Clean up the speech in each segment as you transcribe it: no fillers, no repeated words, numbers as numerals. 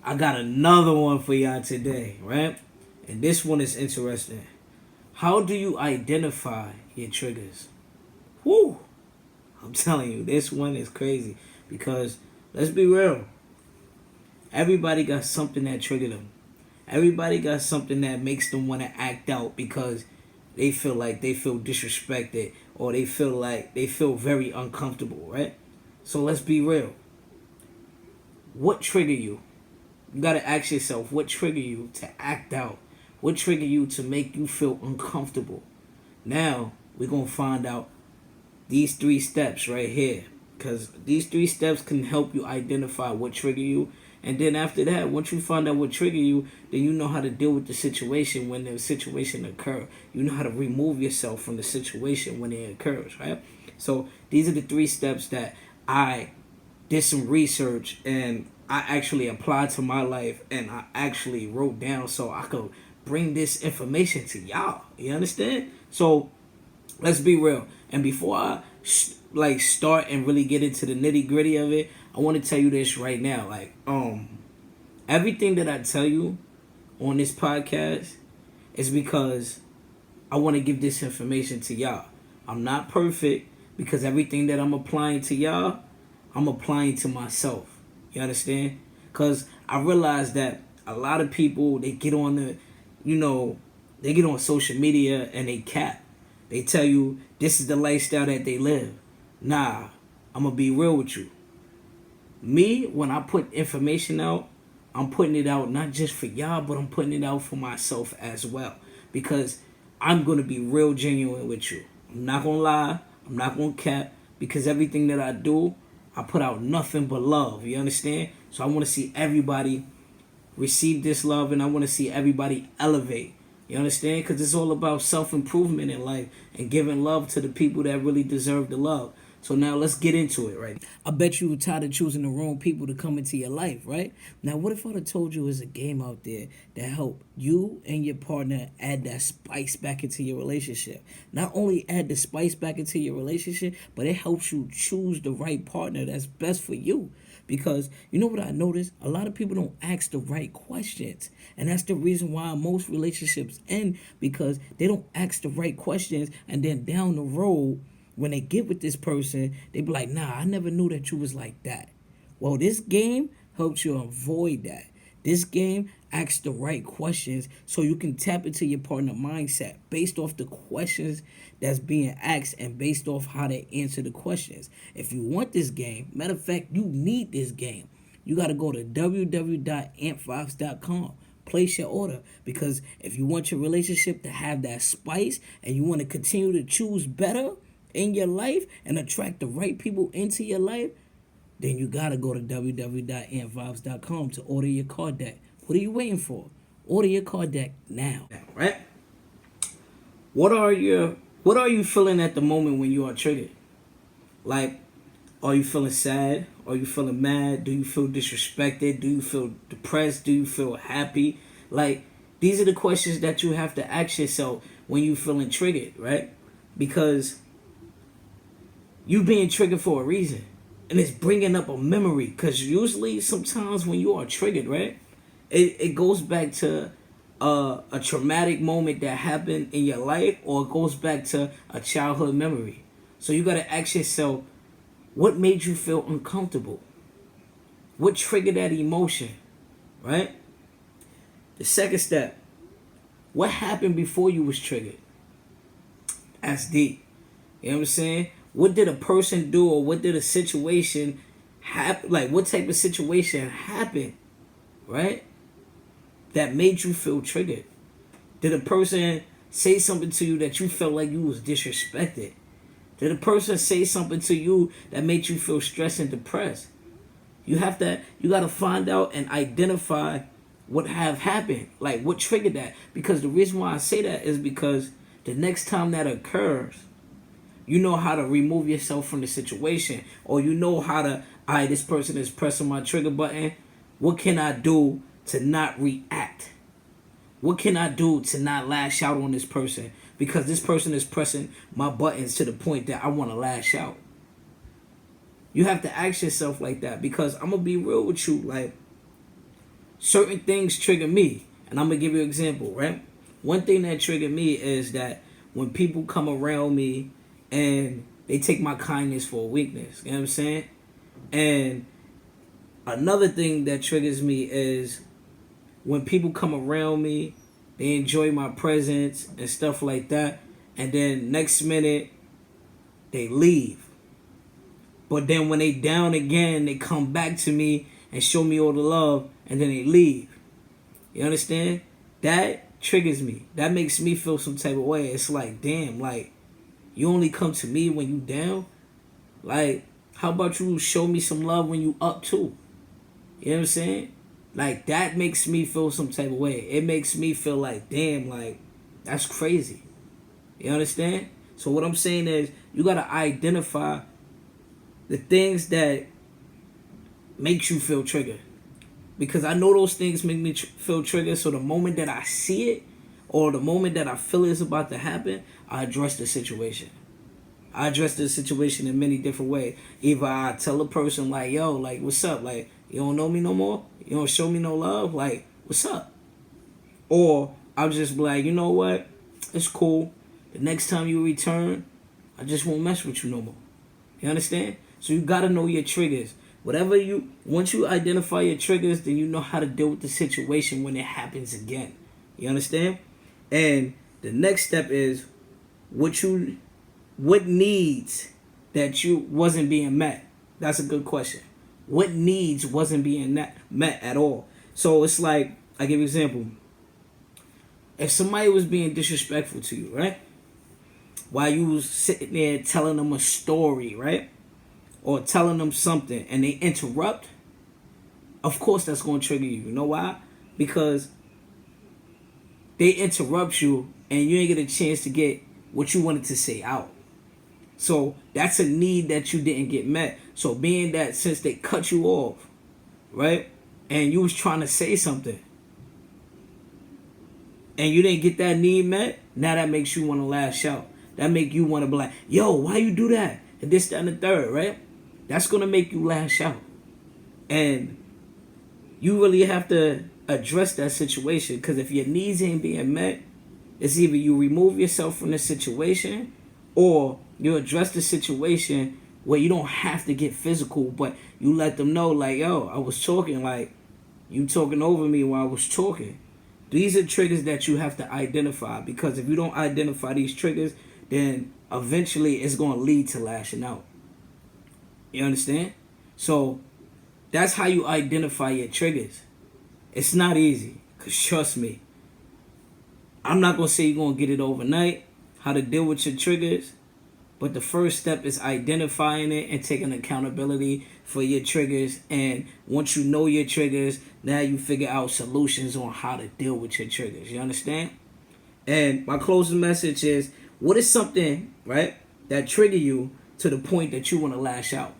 I got another one for y'all today, right? And this one is interesting. How do you identify your triggers? Whoo! I'm telling you, this one is crazy because let's be real. Everybody got something that triggered them. Everybody got something that makes them want to act out because they feel disrespected or they feel very uncomfortable, right? So let's be real. What trigger you? You gotta ask yourself what trigger you to act out. What trigger you to make you feel uncomfortable. Now we're gonna find out these 3 steps right here, because these 3 steps can help you identify what trigger you. And then after that, once you find out what trigger you, then you know how to deal with the situation when the situation occurs. You know how to remove yourself from the situation when it occurs, right? So these are the 3 steps that I did some research and I actually applied to my life and I actually wrote down so I could bring this information to y'all. You understand? So let's be real. And before I start and really get into the nitty gritty of it, I want to tell you this right now. Everything that I tell you on this podcast is because I want to give this information to y'all. I'm not perfect because everything that I'm applying to y'all, I'm applying to myself. You understand? Because I realize that a lot of people, they get on they get on social media and they cap. They tell you this is the lifestyle that they live. Nah, I'm going to be real with you. Me, when I put information out, I'm putting it out not just for y'all, but I'm putting it out for myself as well. Because I'm going to be real genuine with you. I'm not going to lie. I'm not going to cap. Because everything that I do, I put out nothing but love. You understand? So I want to see everybody receive this love and I want to see everybody elevate. You understand? Because it's all about self-improvement in life and giving love to the people that really deserve the love. So now let's get into it, right? I bet you were tired of choosing the wrong people to come into your life, right? Now, what if I'd have told you there's a game out there that help you and your partner add that spice back into your relationship? Not only add the spice back into your relationship, but it helps you choose the right partner that's best for you. Because you know what I noticed? A lot of people don't ask the right questions. And that's the reason why most relationships end, because they don't ask the right questions. And then down the road, when they get with this person, they be like, nah, I never knew that you was like that. Well, this game helps you avoid that. This game asks the right questions so you can tap into your partner mindset based off the questions that's being asked and based off how they answer the questions. If you want this game, matter of fact, you need this game. You got to go to www.amp5s.com. Place your order, because if you want your relationship to have that spice and you want to continue to choose better in your life and attract the right people into your life, then you gotta go to www.amp5s.com to order your card deck. What are you waiting for? Order your card deck now. Right? What are you feeling at the moment when you are triggered? Like, are you feeling sad? Are you feeling mad? Do you feel disrespected? Do you feel depressed? Do you feel happy? Like, these are the questions that you have to ask yourself when you're feeling triggered, right? Because you being triggered for a reason. And it's bringing up a memory. Because usually, sometimes when you are triggered, right? It goes back to a traumatic moment that happened in your life, or it goes back to a childhood memory. So you got to ask yourself, what made you feel uncomfortable? What triggered that emotion, right? The second step, what happened before you was triggered? That's deep. You know what I'm saying? What did a person do, or what did a situation happen? Like, what type of situation happened, right? That made you feel triggered? Did a person say something to you that you felt like you was disrespected? Did a person say something to you that made you feel stressed and depressed? You got to find out and identify what have happened, like what triggered that. Because the reason why I say that is because the next time that occurs, you know how to remove yourself from the situation, or you know how to, all right, this person is pressing my trigger button. What can I do to not react? What can I do to not lash out on this person? Because this person is pressing my buttons to the point that I want to lash out. You have to ask yourself like that, because I'm going to be real with you. Like, certain things trigger me. And I'm going to give you an example, right? One thing that triggered me is that when people come around me and they take my kindness for a weakness. You know what I'm saying? And another thing that triggers me is when people come around me, they enjoy my presence and stuff like that, and then next minute they leave. But then when they down again, they come back to me and show me all the love, and then they leave. You understand? That triggers me. That makes me feel some type of way. It's like, damn, like, you only come to me when you down? Like, how about you show me some love when you up too? You know what I'm saying? Like, that makes me feel some type of way. It makes me feel like, damn, like, that's crazy. You understand? So what I'm saying is, you got to identify the things that makes you feel triggered. Because I know those things make me feel triggered. So the moment that I see it, or the moment that I feel it's about to happen, I address the situation. I address the situation in many different ways. Either I tell a person like, yo, like, what's up? Like, you don't know me no more? You don't show me no love? Like, what's up? Or I'll just be like, you know what? It's cool. The next time you return, I just won't mess with you no more. You understand? So you gotta know your triggers. Once you identify your triggers, then you know how to deal with the situation when it happens again. You understand? And the next step is what needs that you wasn't being met. That's a good question. What needs wasn't being met at all? So it's like, I give you an example. If somebody was being disrespectful to you, right? While you was sitting there telling them a story, right? Or telling them something, and they interrupt, of course that's going to trigger you. You know why? Because they interrupt you, and you ain't get a chance to get what you wanted to say out. So that's a need that you didn't get met. So being that since they cut you off, right, and you was trying to say something, and you didn't get that need met, now that makes you want to lash out. That make you want to be like, yo, why you do that? And this, that, and the third, right? That's going to make you lash out. And you really have to address that situation, because if your needs ain't being met, it's either you remove yourself from the situation, or you address the situation where you don't have to get physical, but you let them know, like, yo, I was talking, like, you talking over me while I was talking. These are triggers that you have to identify, because if you don't identify these triggers, then eventually it's going to lead to lashing out. You understand? So that's how you identify your triggers. It's not easy, because trust me, I'm not going to say you're going to get it overnight, how to deal with your triggers, but the first step is identifying it and taking accountability for your triggers. And once you know your triggers, now you figure out solutions on how to deal with your triggers. You understand? And my closing message is, what is something, right, that trigger you to the point that you want to lash out?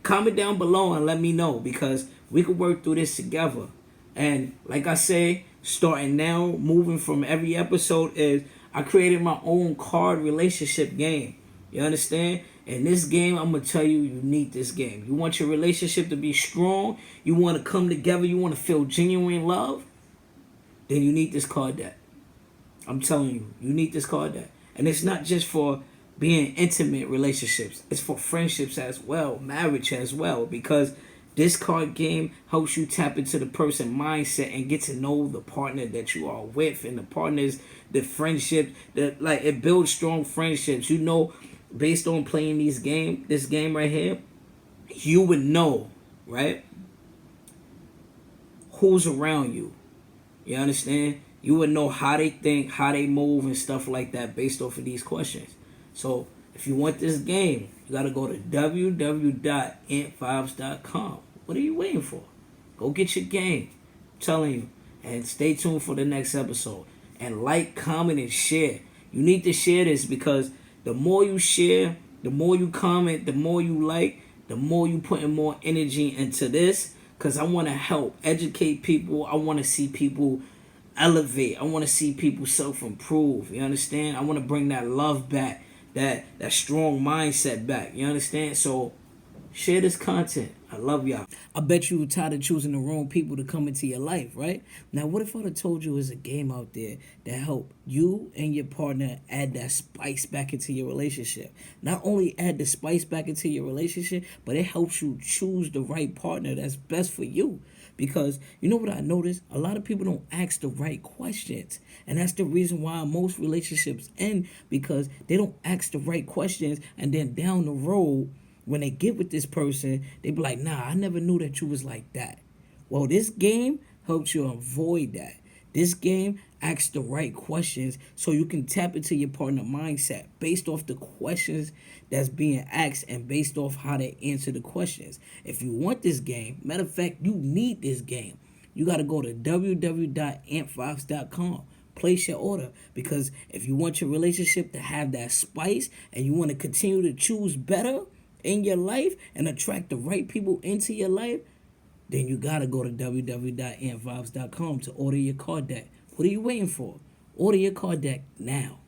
Comment down below and let me know, because we can work through this together. And like I say, starting now, moving from every episode, is I created my own card relationship game. You understand? In this game, I'm going to tell you, you need this game. You want your relationship to be strong, you want to come together, you want to feel genuine love, then you need this card deck. I'm telling you, you need this card deck. And it's not just for being intimate relationships. It's for friendships as well, marriage as well, because this card game helps you tap into the person mindset and get to know the partner that you are with, and the partners, the friendship, that, like, it builds strong friendships. You know, based on playing this game right here, you would know, right, who's around you. You understand? You would know how they think, how they move, and stuff like that based off of these questions. So if you want this game, you got to go to www.ant5s.com. What are you waiting for? Go get your game. I'm telling you. And stay tuned for the next episode. And like, comment, and share. You need to share this, because the more you share, the more you comment, the more you like, the more you put in more energy into this. Because I want to help educate people. I want to see people elevate. I want to see people self-improve. You understand? I want to bring that love back, that strong mindset back. You understand? So share this content. I love y'all. I bet you were tired of choosing the wrong people to come into your life, right? Now, what if I'd have told you there's a game out there that help you and your partner add that spice back into your relationship? Not only add the spice back into your relationship, but it helps you choose the right partner that's best for you. Because you know what I noticed? A lot of people don't ask the right questions. And that's the reason why most relationships end, because they don't ask the right questions. And then down the road, when they get with this person, they be like, nah, I never knew that you was like that. Well, this game helps you avoid that. This game asks the right questions so you can tap into your partner mindset based off the questions that's being asked and based off how they answer the questions. If you want this game, matter of fact, you need this game. You got to go to www.ant5s.com. Place your order, because if you want your relationship to have that spice and you want to continue to choose better in your life and attract the right people into your life, then you gotta go to www.antvibes.com to order your card deck. What are you waiting for? Order your card deck now.